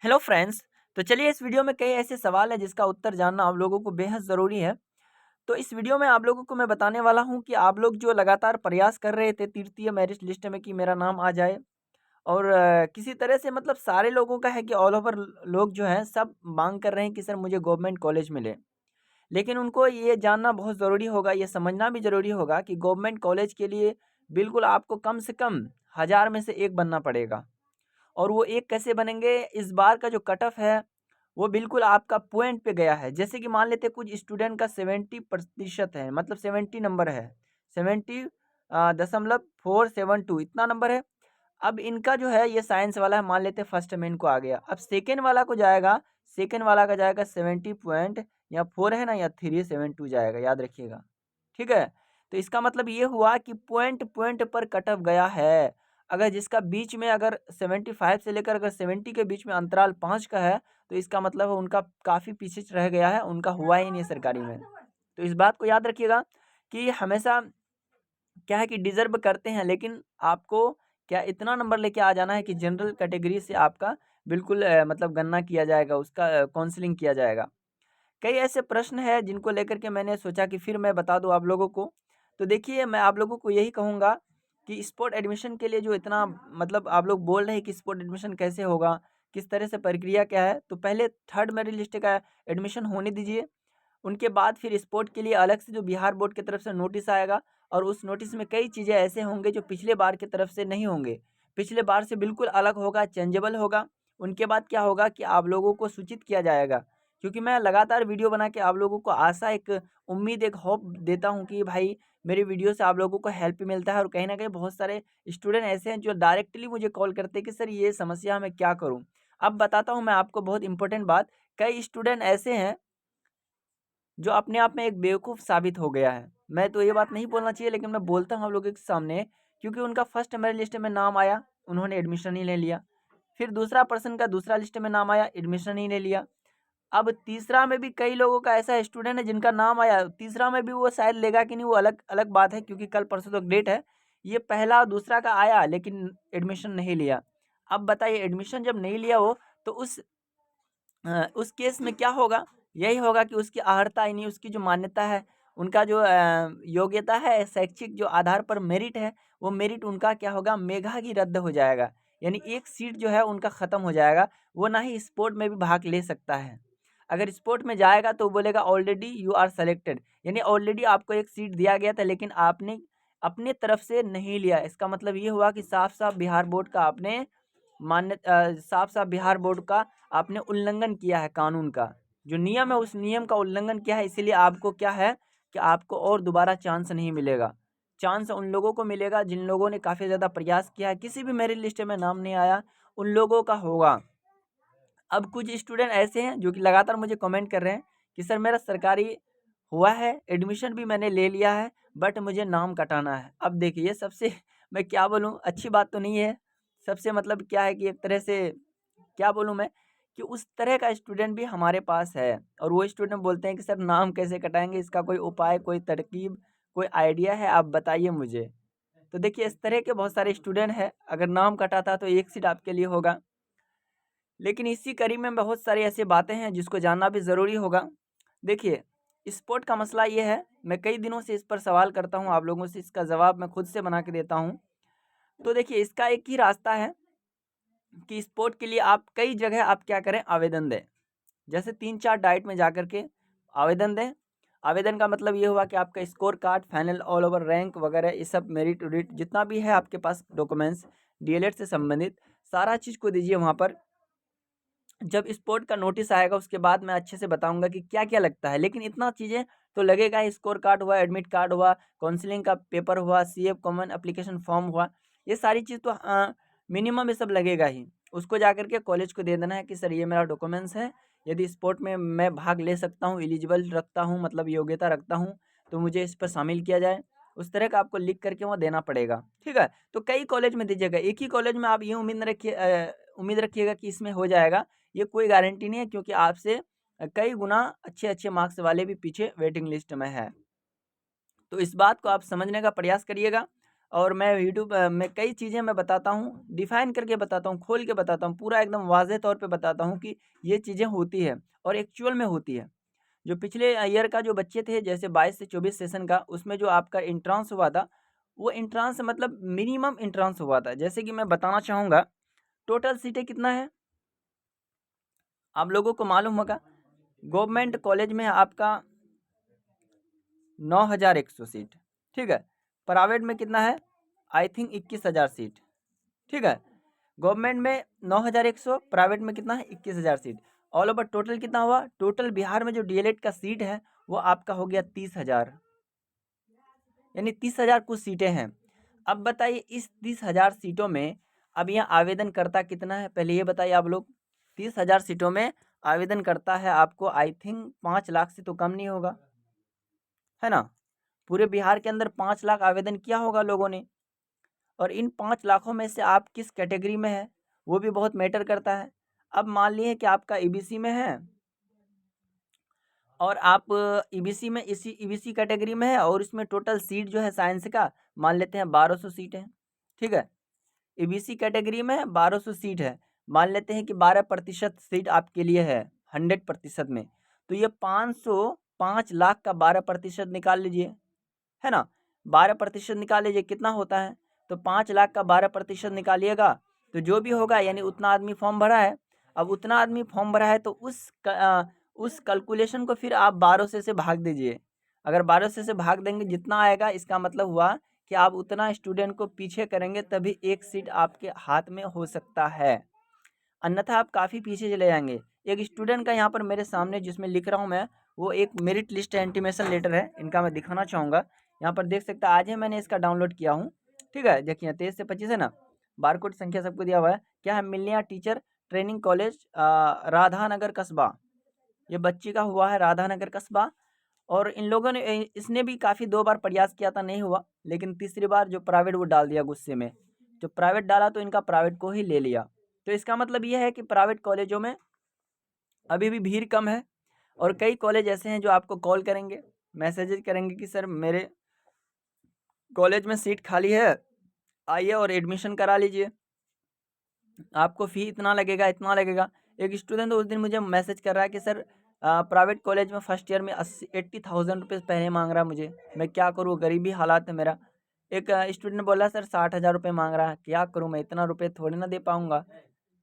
Hello friends. तो चलिए इस वीडियो में कई ऐसे सवाल हैं जिसका उत्तर जानना आप लोगों को बेहद ज़रूरी है। तो इस वीडियो में आप लोगों को मैं बताने वाला हूं कि आप लोग जो लगातार प्रयास कर रहे थे तृतीय मेरिट लिस्ट में कि मेरा नाम आ जाए और किसी तरह से मतलब सारे लोगों का है कि ऑल ओवर लोग जो हैं सब मांग कर रहे हैं कि सर मुझे गवर्नमेंट कॉलेज मिले। लेकिन उनको ये जानना बहुत ज़रूरी होगा, ये समझना भी ज़रूरी होगा कि गवर्नमेंट कॉलेज के लिए बिल्कुल आपको कम से कम 1000 में से एक बनना पड़ेगा। और वो एक कैसे बनेंगे, इस बार का जो कट ऑफ है वो बिल्कुल आपका पॉइंट पे गया है। जैसे कि मान लेते हैं कुछ स्टूडेंट का 70% है, मतलब 70 नंबर है, 70.472 इतना नंबर है। अब इनका जो है ये साइंस वाला है, मान लेते हैं फर्स्ट में इनको आ गया। अब सेकेंड वाला को जाएगा, सेकेंड वाला का जाएगा 70 पॉइंट या 4 है ना, या 372 जाएगा, याद रखिएगा। ठीक है। तो इसका मतलब ये हुआ कि पॉइंट पॉइंट पर कट ऑफ गया है। अगर जिसका बीच में अगर 75 से लेकर अगर 70 के बीच में अंतराल 5 का है, तो इसका मतलब उनका काफ़ी पीछे रह गया है, उनका हुआ ही नहीं है सरकारी में। तो इस बात को याद रखिएगा कि हमेशा क्या है कि डिज़र्व करते हैं, लेकिन आपको क्या इतना नंबर लेके आ जाना है कि जनरल कैटेगरी से आपका बिल्कुल मतलब गणना किया जाएगा, उसका काउंसलिंग किया जाएगा। कई ऐसे प्रश्न हैं जिनको लेकर के मैंने सोचा कि फिर मैं बता दूं आप लोगों को। तो देखिए, मैं आप लोगों को यही कहूँगा कि स्पोर्ट एडमिशन के लिए जो इतना मतलब आप लोग बोल रहे हैं कि स्पोर्ट एडमिशन कैसे होगा, किस तरह से प्रक्रिया क्या है, तो पहले थर्ड मेरिट लिस्ट का एडमिशन होने दीजिए। उनके बाद फिर स्पोर्ट के लिए अलग से जो बिहार बोर्ड की तरफ से नोटिस आएगा, और उस नोटिस में कई चीज़ें ऐसे होंगे जो पिछले बार की तरफ से नहीं होंगे, पिछले बार से बिल्कुल अलग होगा, चेंजेबल होगा। उनके बाद क्या होगा कि आप लोगों को सूचित किया जाएगा, क्योंकि मैं लगातार वीडियो बना के आप लोगों को आशा, एक उम्मीद, एक होप देता हूँ कि भाई मेरी वीडियो से आप लोगों को हेल्प मिलता है। और कहीं न कहीं बहुत सारे स्टूडेंट ऐसे हैं जो डायरेक्टली मुझे कॉल करते हैं कि सर ये समस्या मैं क्या करूँ? अब बताता हूँ मैं आपको बहुत इम्पोर्टेंट बात। कई स्टूडेंट ऐसे हैं जो अपने आप में एक बेवकूफ़ साबित हो गया है। मैं तो ये बात नहीं बोलना चाहिए, लेकिन मैं बोलता हूँ आप लोगों के सामने, क्योंकि उनका फर्स्ट मेरिट लिस्ट में नाम आया, उन्होंने एडमिशन ही ले लिया। फिर दूसरा पर्सन का दूसरा लिस्ट में नाम आया, एडमिशन ही ले लिया। अब तीसरा में भी कई लोगों का ऐसा स्टूडेंट है जिनका नाम आया, तीसरा में भी वो शायद लेगा कि नहीं, वो अलग अलग बात है, क्योंकि कल परसों तक डेट है। ये पहला और दूसरा का आया लेकिन एडमिशन नहीं लिया। अब बताइए, एडमिशन जब नहीं लिया हो तो उस केस में क्या होगा? यही होगा कि उसकी अर्हता यानी उसकी जो मान्यता है, उनका जो योग्यता है, शैक्षिक जो आधार पर मेरिट है, वो मेरिट उनका क्या होगा, मेघा की रद्द हो जाएगा। यानी एक सीट जो है उनका ख़त्म हो जाएगा, वो ना ही स्पोर्ट में भी भाग ले सकता है। अगर स्पोर्ट में जाएगा तो बोलेगा ऑलरेडी यू आर सेलेक्टेड, यानी ऑलरेडी आपको एक सीट दिया गया था लेकिन आपने अपने तरफ से नहीं लिया। इसका मतलब ये हुआ कि साफ-साफ बिहार बोर्ड का आपने साफ-साफ बिहार बोर्ड का आपने उल्लंघन किया है, कानून का। जो नियम है उस नियम का उल्लंघन किया है, इसीलिए आपको क्या है कि आपको और दोबारा चांस नहीं मिलेगा। चांस उन लोगों को मिलेगा जिन लोगों ने काफ़ी ज़्यादा प्रयास किया है, किसी भी मेरिट लिस्ट में नाम नहीं आया, उन लोगों का होगा। अब कुछ स्टूडेंट ऐसे हैं जो कि लगातार मुझे कमेंट कर रहे हैं कि सर मेरा सरकारी हुआ है, एडमिशन भी मैंने ले लिया है, बट मुझे नाम कटाना है। अब देखिए, ये सबसे मैं क्या बोलूँ, अच्छी बात तो नहीं है। सबसे मतलब क्या है कि एक तरह से क्या बोलूँ मैं, कि उस तरह का स्टूडेंट भी हमारे पास है, और वो स्टूडेंट बोलते हैं कि सर नाम कैसे कटाएँगे, इसका कोई उपाय, कोई तरकीब, कोई आइडिया है, आप बताइए मुझे। तो देखिए, इस तरह के बहुत सारे स्टूडेंट हैं, अगर नाम कटा था तो एक सीट आपके लिए होगा। लेकिन इसी कड़ी में बहुत सारी ऐसी बातें हैं जिसको जानना भी ज़रूरी होगा। देखिए, स्पोर्ट का मसला ये है, मैं कई दिनों से इस पर सवाल करता हूँ, आप लोगों से इसका जवाब मैं खुद से बना के देता हूँ। तो देखिए, इसका एक ही रास्ता है कि स्पोर्ट के लिए आप कई जगह आप क्या करें, आवेदन दें। जैसे 3-4 डाइट में जाकर के आवेदन दें। आवेदन का मतलब ये हुआ कि आपका score card, final all over rank वगैरह ये सब मेरिट वेरिट जितना भी है आपके पास डॉक्यूमेंट्स, डीएलएड से संबंधित सारा चीज़ को दीजिए वहाँ पर। जब स्पोर्ट का नोटिस आएगा उसके बाद मैं अच्छे से बताऊँगा कि क्या-क्या लगता है। लेकिन इतना चीज़ें तो लगेगा ही, स्कोर कार्ड हुआ, एडमिट कार्ड हुआ, काउंसलिंग का पेपर हुआ, सीए कॉमन एप्लीकेशन फॉर्म हुआ। ये सारी चीज़ तो मिनिमम ये सब लगेगा ही। उसको जाकर के कॉलेज को दे देना है कि सर ये मेरा डॉक्यूमेंट्स है। यदि स्पोर्ट में मैं भाग ले सकता हूँ, एलिजिबल रखता हूँ, मतलब योग्यता रखता हूँ, तो मुझे इस पर शामिल किया जाए। उस तरह का आपको लिख कर के वहाँ देना पड़ेगा। ठीक है? तो कई कॉलेज में दीजिएगा, एक ही कॉलेज में आप ये उम्मीद रखिएगा कि इसमें हो जाएगा, ये कोई गारंटी नहीं है, क्योंकि आपसे कई गुना अच्छे-अच्छे मार्क्स वाले भी पीछे वेटिंग लिस्ट में है। तो इस बात को आप समझने का प्रयास करिएगा। और मैं यूट्यूब में कई चीज़ें मैं बताता हूँ, डिफ़ाइन करके बताता हूँ, खोल के बताता हूँ, पूरा एकदम वाज़ेह तौर पे बताता हूँ कि ये चीज़ें होती है और एक्चुअल में होती है। जो पिछले ईयर का जो बच्चे थे जैसे 22 से 24 सेशन का, उसमें जो आपका एंट्रांस हुआ था, वो एंट्रांस मतलब मिनिमम एंट्रांस हुआ था। जैसे कि मैं बताना चाहूँगा, टोटल सीटें कितना है? आप लोगों को मालूम होगा, गवर्नमेंट कॉलेज में आपका 9,100 सीट, ठीक है। प्राइवेट में कितना है? आई थिंक 21,000 सीट, ठीक है। गवर्नमेंट में 9,100, प्राइवेट में कितना है? 21,000 सीट। ऑल ओवर टोटल कितना हुआ? टोटल बिहार में जो डीएलएड का सीट है वो आपका हो गया 30,000, यानी 30,000 कुछ सीटें हैं। अब बताइए इस 30,000 सीटों में अब यहाँ आवेदन करता कितना है? पहले ये बताइए आप लोग। 30,000 सीटों में आवेदन करता है आपको आई थिंक 5 लाख से तो कम नहीं होगा, है ना? पूरे बिहार के अंदर 5 लाख आवेदन किया होगा लोगों ने, और इन 5 लाखों में से आप किस कैटेगरी में है वो भी बहुत मैटर करता है। अब मान लिए कि आपका ईबीसी में है और आप ईबीसी में इसी ईबीसी कैटेगरी में है और इसमें टोटल सीट जो है साइंस का मान लेते हैं 1200 सीट है, ठीक है। ईबीसी कैटेगरी में 1200 सीट है, मान लेते हैं कि 12% सीट आपके लिए है 100% में, तो ये 505 लाख का 12% निकाल लीजिए, है ना। 12% निकाल लीजिए कितना होता है, तो 5 लाख का 12% निकालिएगा तो जो भी होगा, यानी उतना आदमी फॉर्म भरा है। अब उतना आदमी फॉर्म भरा है तो उस कैलकुलेशन को फिर आप 12 से भाग दीजिए। अगर 12 से भाग देंगे जितना आएगा, इसका मतलब हुआ कि आप उतना स्टूडेंट को पीछे करेंगे तभी एक सीट आपके हाथ में हो सकता है, अन्यथा आप काफ़ी पीछे चले जाएंगे। एक स्टूडेंट का यहाँ पर मेरे सामने जिसमें लिख रहा हूँ मैं, वो एक मेरिट लिस्ट है, इंटीमेशन लेटर है, इनका मैं दिखाना चाहूँगा। यहाँ पर देख सकते हैं, आज ही मैंने इसका डाउनलोड किया हूँ, ठीक है। देखिए 23 से 25 है ना, बारकोड संख्या सबको दिया हुआ है। क्या है? मिलनिया टीचर ट्रेनिंग कॉलेज, राधानगर कस्बा, ये बच्ची का हुआ है राधानगर कस्बा। और इन लोगों ने इसने भी काफ़ी 2 बार प्रयास किया था, नहीं हुआ, लेकिन तीसरी बार जो प्राइवेट वो डाल दिया गुस्से में, जो प्राइवेट डाला तो इनका प्राइवेट को ही ले लिया। तो इसका मतलब ये है कि प्राइवेट कॉलेजों में अभी भी भीड़ कम है, और कई कॉलेज ऐसे हैं जो आपको कॉल करेंगे, मैसेजेस करेंगे कि सर मेरे कॉलेज में सीट खाली है, आइए और एडमिशन करा लीजिए, आपको फ़ी इतना लगेगा, इतना लगेगा। एक स्टूडेंट उस दिन मुझे मैसेज कर रहा है कि सर प्राइवेट कॉलेज में फर्स्ट ईयर में 80,000 रुपये पहले मांग रहा है मुझे, मैं क्या करूँ, गरीबी हालात है मेरा। एक स्टूडेंट बोला सर 60,000 रुपये मांग रहा है, क्या करूँ मैं, इतना रुपये थोड़ी ना दे पाऊँगा।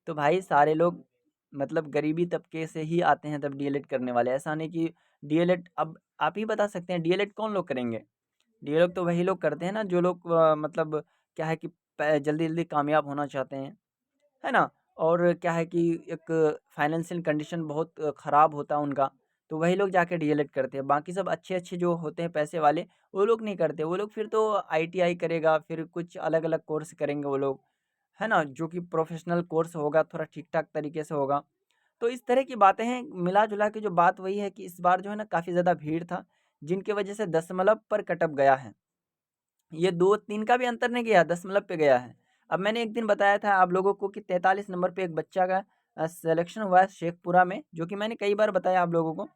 तो भाई सारे लोग मतलब गरीबी तबके से ही आते हैं तब डीएलएड करने वाले, ऐसा नहीं कि डीएलएड, अब आप ही बता सकते हैं डीएलएड कौन लोग करेंगे? डीएलएड तो वही लोग करते हैं ना जो लोग मतलब क्या है कि जल्दी जल्दी कामयाब होना चाहते हैं, है ना। और क्या है कि एक फाइनेंशियल कंडीशन बहुत ख़राब होता है उनका, तो वही लोग जाके डीएलएड करते हैं। बाकी सब अच्छे अच्छे जो होते हैं पैसे वाले, वो लोग नहीं करते, वो लोग फिर तो आईटीआई करेगा, फिर कुछ अलग अलग कोर्स करेंगे वो लोग, है ना, जो कि प्रोफेशनल कोर्स होगा, थोड़ा ठीक ठाक तरीके से होगा। तो इस तरह की बातें हैं, मिला-जुला के जो बात वही है कि इस बार जो है ना काफ़ी ज़्यादा भीड़ था, जिनकी वजह से दशमलव पर कटअप गया है। ये 2-3 का भी अंतर नहीं गया, दशमलव पे गया है। अब मैंने एक दिन बताया था आप लोगों को कि 43 नंबर पे एक बच्चा का सिलेक्शन हुआ है शेखपुरा में, जो कि मैंने कई बार बताया आप लोगों को।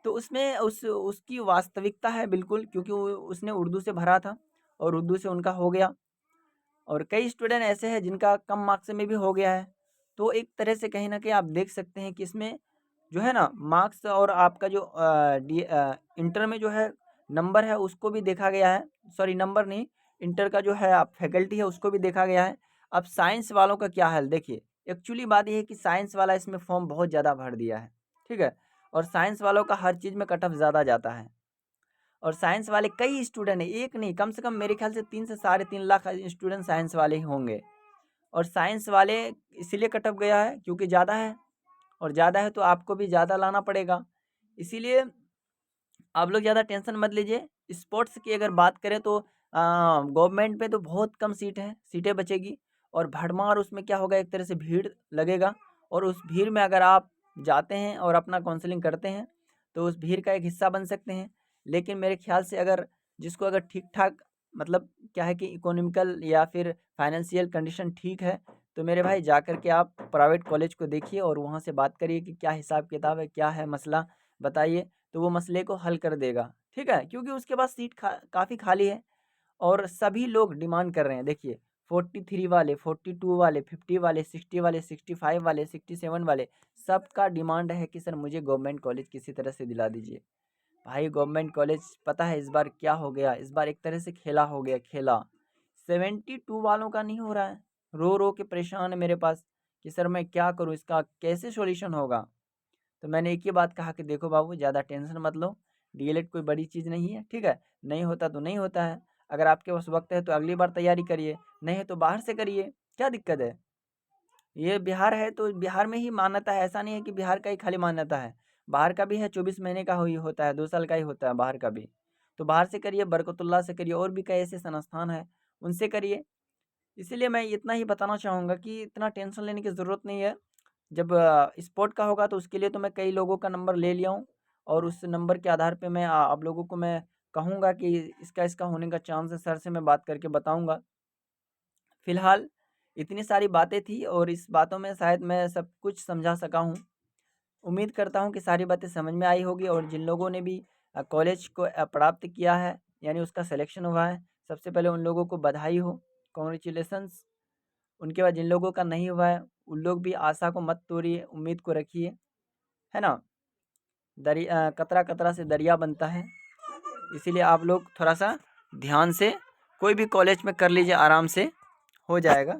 तो उसमें उसकी वास्तविकता है बिल्कुल, क्योंकि वो उसने उर्दू से भरा था और उर्दू से उनका हो गया। और कई स्टूडेंट ऐसे हैं जिनका कम मार्क्स में भी हो गया है। तो एक तरह से कहीं न कहीं आप देख सकते हैं कि इसमें जो है ना मार्क्स और आपका जो इंटर में जो है नंबर है उसको भी देखा गया है। सॉरी नंबर नहीं, इंटर का जो है आप फैकल्टी है उसको भी देखा गया है। अब साइंस वालों का क्या हाल देखिए, एक्चुअली बात ये है कि साइंस वाला इसमें फॉर्म बहुत ज़्यादा भर दिया है, ठीक है? और साइंस वालों का हर चीज़ में कट ऑफ ज़्यादा जाता है। और साइंस वाले कई स्टूडेंट हैं, एक नहीं कम से कम मेरे ख्याल से 3 से साढ़े 3 लाख स्टूडेंट साइंस वाले ही होंगे। और साइंस वाले इसीलिए कट ऑफ गया है क्योंकि ज़्यादा है, और ज़्यादा है तो आपको भी ज़्यादा लाना पड़ेगा। इसीलिए आप लोग ज़्यादा टेंशन मत लीजिए। स्पोर्ट्स की अगर बात करें तो गवर्नमेंट में तो बहुत कम सीटें बचेगी, और भरमार उसमें क्या होगा, एक तरह से भीड़ लगेगा, और उस भीड़ में अगर आप जाते हैं और अपना काउंसलिंग करते हैं तो उस भीड़ का एक हिस्सा बन सकते हैं। लेकिन मेरे ख्याल से अगर जिसको अगर ठीक-ठाक मतलब क्या है कि इकोनॉमिकल या फिर फाइनेंशियल कंडीशन ठीक है, तो मेरे भाई जाकर के आप प्राइवेट कॉलेज को देखिए और वहाँ से बात करिए कि क्या हिसाब-किताब है, क्या है मसला, बताइए। तो वो मसले को हल कर देगा, ठीक है? क्योंकि उसके पास सीट काफ़ी खाली है, और सभी लोग डिमांड कर रहे हैं। देखिए 43 वाले, 42 वाले, 50 वाले, 60 वाले, 65 वाले, 67 वाले, सबका डिमांड है कि सर मुझे गवर्नमेंट कॉलेज किसी तरह से दिला दीजिए। भाई गवर्नमेंट कॉलेज पता है इस बार क्या हो गया, इस बार एक तरह से खेला हो गया, खेला। 72 वालों का नहीं हो रहा है, रो रो के परेशान है मेरे पास कि सर मैं क्या करूँ, इसका कैसे सॉल्यूशन होगा। तो मैंने एक ही बात कहा कि देखो बाबू ज़्यादा टेंशन मत लो, डीएलएड कोई बड़ी चीज़ नहीं है, ठीक है। नहीं होता तो नहीं होता है, अगर आपके पास वक्त है तो अगली बार तैयारी करिए, नहीं है तो बाहर से करिए, क्या दिक्कत है। ये बिहार है तो बिहार में ही मान्यता है, ऐसा नहीं है कि बिहार का ही खाली मान्यता है, बाहर का भी है, 24 महीने का ही होता है, 2 साल का ही होता है बाहर का भी। तो बाहर से करिए, बरकतुल्लाह से करिए, और भी कई ऐसे संस्थान है उनसे करिए। इसीलिए मैं इतना ही बताना चाहूँगा कि इतना टेंशन लेने की ज़रूरत नहीं है। जब स्पोर्ट का होगा तो उसके लिए तो मैं कई लोगों का नंबर ले लिया हूँ, और उस नंबर के आधार पे मैं आप लोगों को मैं कहूँगा कि इसका होने का चांस है, सर से मैं बात करके बताऊँगा। फ़िलहाल इतनी सारी बातें थी और इस बातों में शायद मैं सब कुछ समझा सका हूँ। उम्मीद करता हूँ कि सारी बातें समझ में आई होगी, और जिन लोगों ने भी कॉलेज को प्राप्त किया है, यानी उसका सिलेक्शन हुआ है, सबसे पहले उन लोगों को बधाई हो, कांग्रेचुलेशंस। उनके बाद जिन लोगों का नहीं हुआ है, उन लोग भी आशा को मत तोड़िए, उम्मीद को रखिए, है ना। कतरा कतरा से दरिया बनता है, इसीलिए आप लोग थोड़ा सा ध्यान से कोई भी कॉलेज में कर लीजिए, आराम से हो जाएगा।